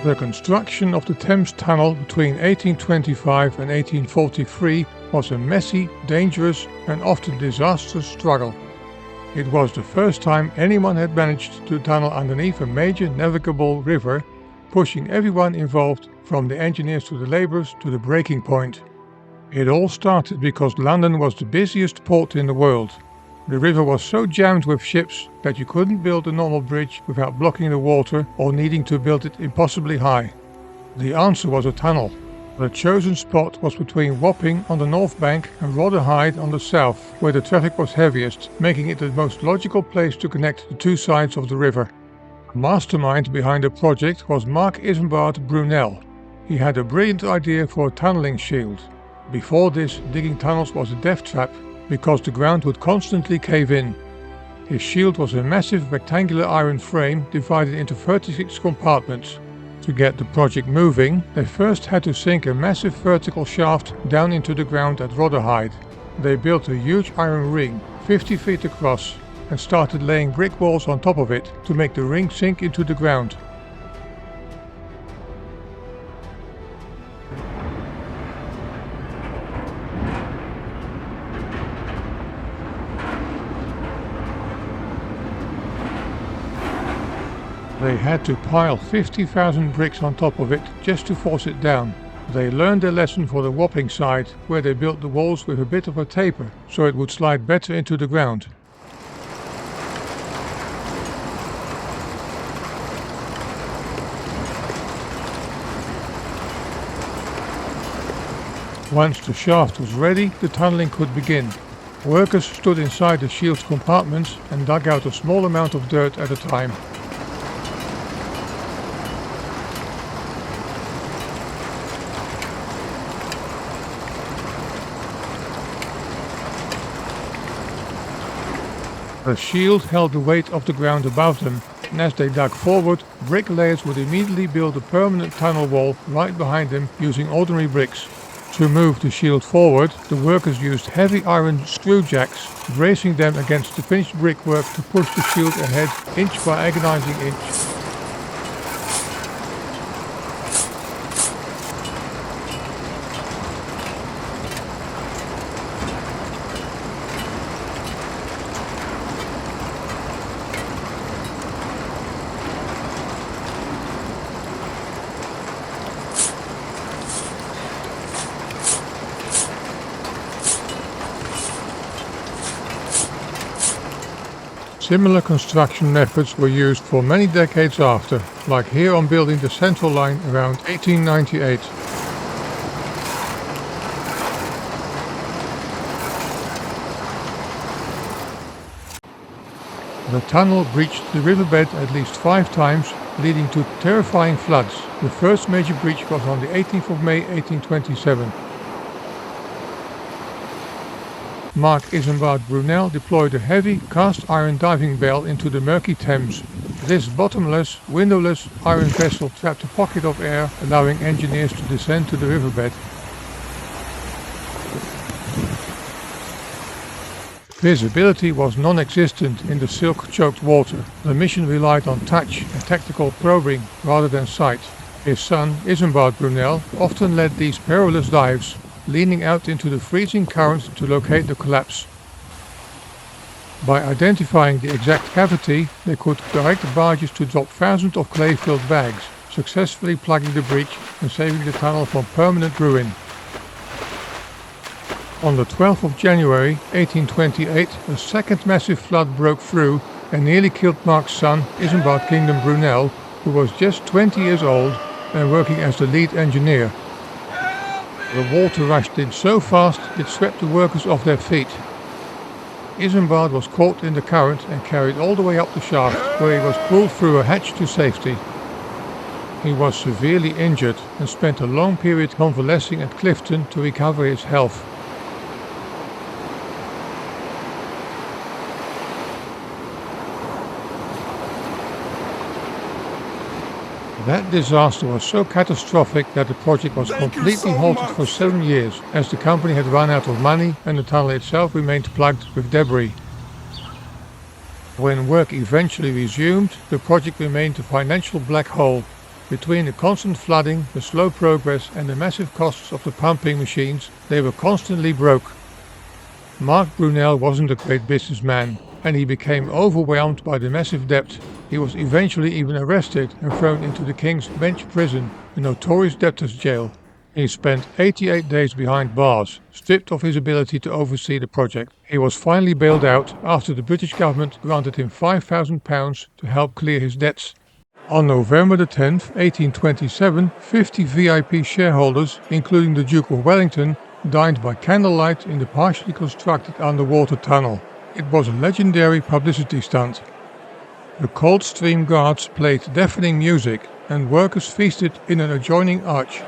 The construction of the Thames Tunnel between 1825 and 1843 was a messy, dangerous and often disastrous struggle. It was the first time anyone had managed to tunnel underneath a major navigable river, pushing everyone involved, from the engineers to the labourers, to the breaking point. It all started because London was the busiest port in the world. The river was so jammed with ships that you couldn't build a normal bridge without blocking the water or needing to build it impossibly high. The answer was a tunnel. The chosen spot was between Wapping on the north bank and Rotherhithe on the south, where the traffic was heaviest, making it the most logical place to connect the two sides of the river. The mastermind behind the project was Marc Isambard Brunel. He had a brilliant idea for a tunnelling shield. Before this, digging tunnels was a death trap, because the ground would constantly cave in. His shield was a massive rectangular iron frame divided into 36 compartments. To get the project moving, they first had to sink a massive vertical shaft down into the ground at Rotherhithe. They built a huge iron ring, 50 feet across, and started laying brick walls on top of it to make the ring sink into the ground. They had to pile 50,000 bricks on top of it just to force it down. They learned their lesson for the Wapping side, where they built the walls with a bit of a taper, so it would slide better into the ground. Once the shaft was ready, the tunnelling could begin. Workers stood inside the shield's compartments and dug out a small amount of dirt at a time. The shield held the weight of the ground above them, and as they dug forward, bricklayers would immediately build a permanent tunnel wall right behind them using ordinary bricks. To move the shield forward, the workers used heavy iron screw jacks, bracing them against the finished brickwork to push the shield ahead inch by agonizing inch. Similar construction methods were used for many decades after, like here on building the Central Line around 1898. The tunnel breached the riverbed at least 5 times, leading to terrifying floods. The first major breach was on the 18th of May 1827. Marc Isambard Brunel deployed a heavy cast iron diving bell into the murky Thames. This bottomless, windowless iron vessel trapped a pocket of air, allowing engineers to descend to the riverbed. Visibility was non-existent in the silk-choked water. The mission relied on touch and tactical probing rather than sight. His son, Isambard Brunel, often led these perilous dives, leaning out into the freezing current to locate the collapse. By identifying the exact cavity, they could direct barges to drop thousands of clay-filled bags, successfully plugging the breach and saving the tunnel from permanent ruin. On the 12th of January 1828, a second massive flood broke through and nearly killed Marc's son, Isambard Kingdom Brunel, who was just 20 years old and working as the lead engineer. The water rushed in so fast it swept the workers off their feet. Isambard was caught in the current and carried all the way up the shaft, where he was pulled through a hatch to safety. He was severely injured and spent a long period convalescing at Clifton to recover his health. That disaster was so catastrophic that the project was completely halted for 7 years, as the company had run out of money and the tunnel itself remained plugged with debris. When work eventually resumed, the project remained a financial black hole. Between the constant flooding, the slow progress and the massive costs of the pumping machines, they were constantly broke. Marc Brunel wasn't a great businessman, and he became overwhelmed by the massive debt. He was eventually even arrested and thrown into the King's Bench prison, a notorious debtor's jail. He spent 88 days behind bars, stripped of his ability to oversee the project. He was finally bailed out after the British government granted him £5,000 to help clear his debts. On November the 10th, 1827, 50 VIP shareholders, including the Duke of Wellington, dined by candlelight in the partially constructed underwater tunnel. It was a legendary publicity stunt. The Coldstream Guards played deafening music, and workers feasted in an adjoining arch.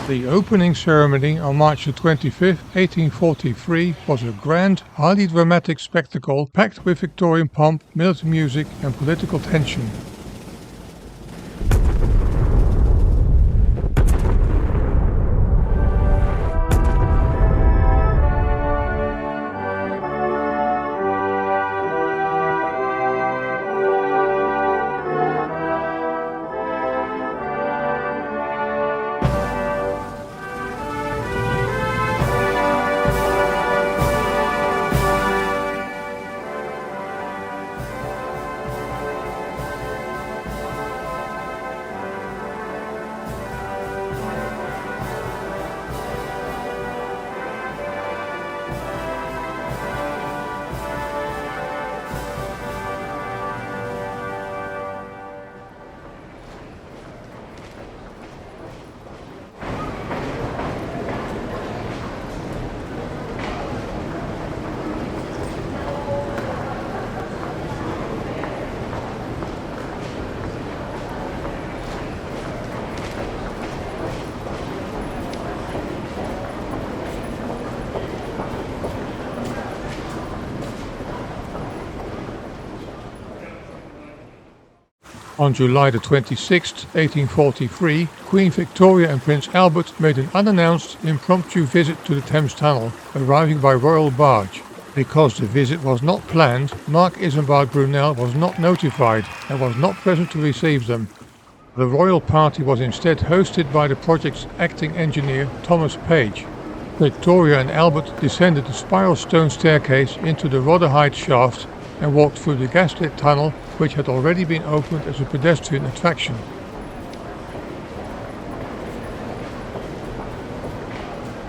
The opening ceremony on March 25, 1843 was a grand, highly dramatic spectacle packed with Victorian pomp, military music and political tension. On July 26, 1843, Queen Victoria and Prince Albert made an unannounced impromptu visit to the Thames Tunnel, arriving by royal barge. Because the visit was not planned, Marc Isambard Brunel was not notified and was not present to receive them. The royal party was instead hosted by the project's acting engineer Thomas Page. Victoria and Albert descended the spiral stone staircase into the Rotherhithe shaft and walked through the gaslit tunnel, which had already been opened as a pedestrian attraction.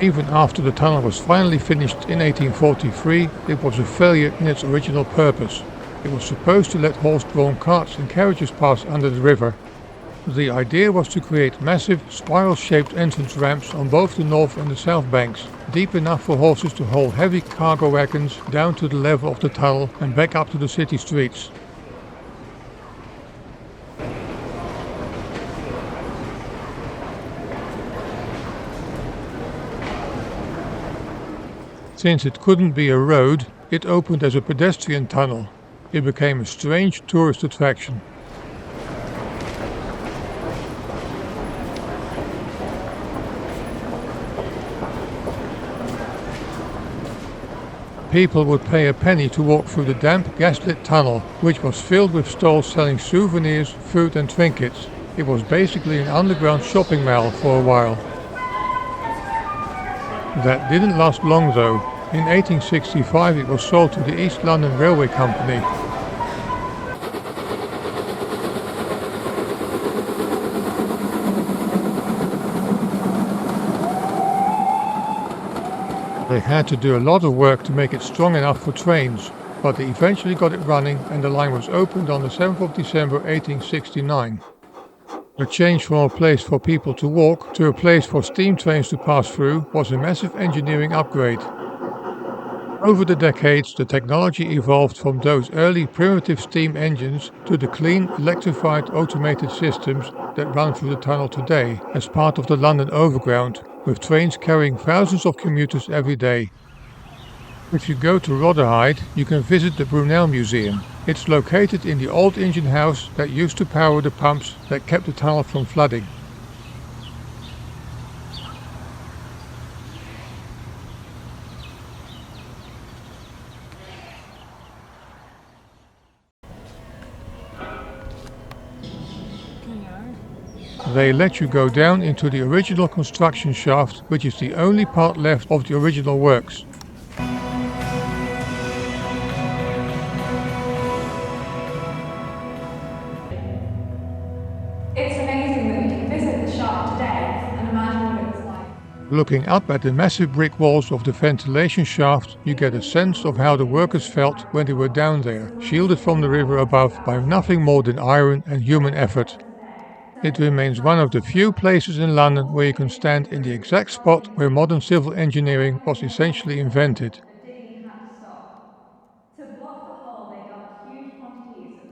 Even after the tunnel was finally finished in 1843, it was a failure in its original purpose. It was supposed to let horse-drawn carts and carriages pass under the river. The idea was to create massive, spiral-shaped entrance ramps on both the north and the south banks, deep enough for horses to haul heavy cargo wagons down to the level of the tunnel and back up to the city streets. Since it couldn't be a road, it opened as a pedestrian tunnel. It became a strange tourist attraction. People would pay a penny to walk through the damp, gaslit tunnel, which was filled with stalls selling souvenirs, food and trinkets. It was basically an underground shopping mall for a while. That didn't last long though. In 1865 it was sold to the East London Railway Company. They had to do a lot of work to make it strong enough for trains, but they eventually got it running and the line was opened on the 7th of December 1869. The change from a place for people to walk to a place for steam trains to pass through was a massive engineering upgrade. Over the decades, the technology evolved from those early primitive steam engines to the clean, electrified, automated systems that run through the tunnel today as part of the London Overground, with trains carrying thousands of commuters every day. If you go to Rotherhithe, you can visit the Brunel Museum. It's located in the old engine house that used to power the pumps that kept the tunnel from flooding. They let you go down into the original construction shaft, which is the only part left of the original works. It's amazing that we can visit the shaft today and imagine what it was like. Looking up at the massive brick walls of the ventilation shaft, you get a sense of how the workers felt when they were down there, shielded from the river above by nothing more than iron and human effort. It remains one of the few places in London where you can stand in the exact spot where modern civil engineering was essentially invented. The digging had to stop. To block the hole, they dumped huge quantities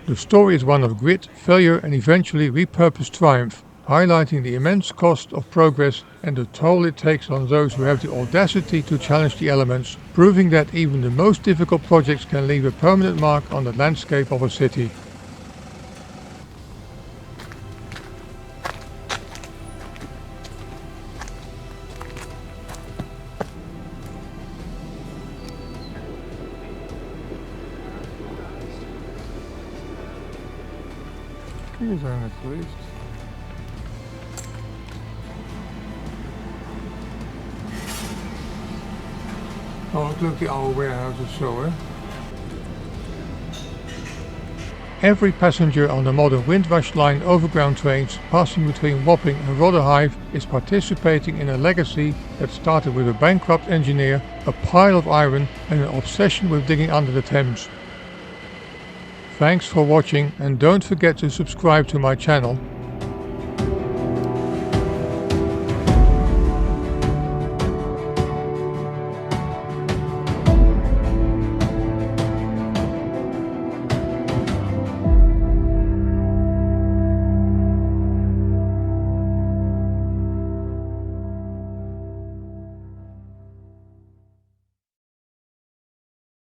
of... The story is one of grit, failure and eventually repurposed triumph, highlighting the immense cost of progress and the toll it takes on those who have the audacity to challenge the elements, proving that even the most difficult projects can leave a permanent mark on the landscape of a city. Hier zijn we geweest. Oh, wat leuk die oude warehouses zo, hè? Every passenger on the modern Windrush Line overground trains passing between Wapping and Rotherhithe is participating in a legacy that started with a bankrupt engineer, a pile of iron and an obsession with digging under the Thames. Thanks for watching and don't forget to subscribe to my channel.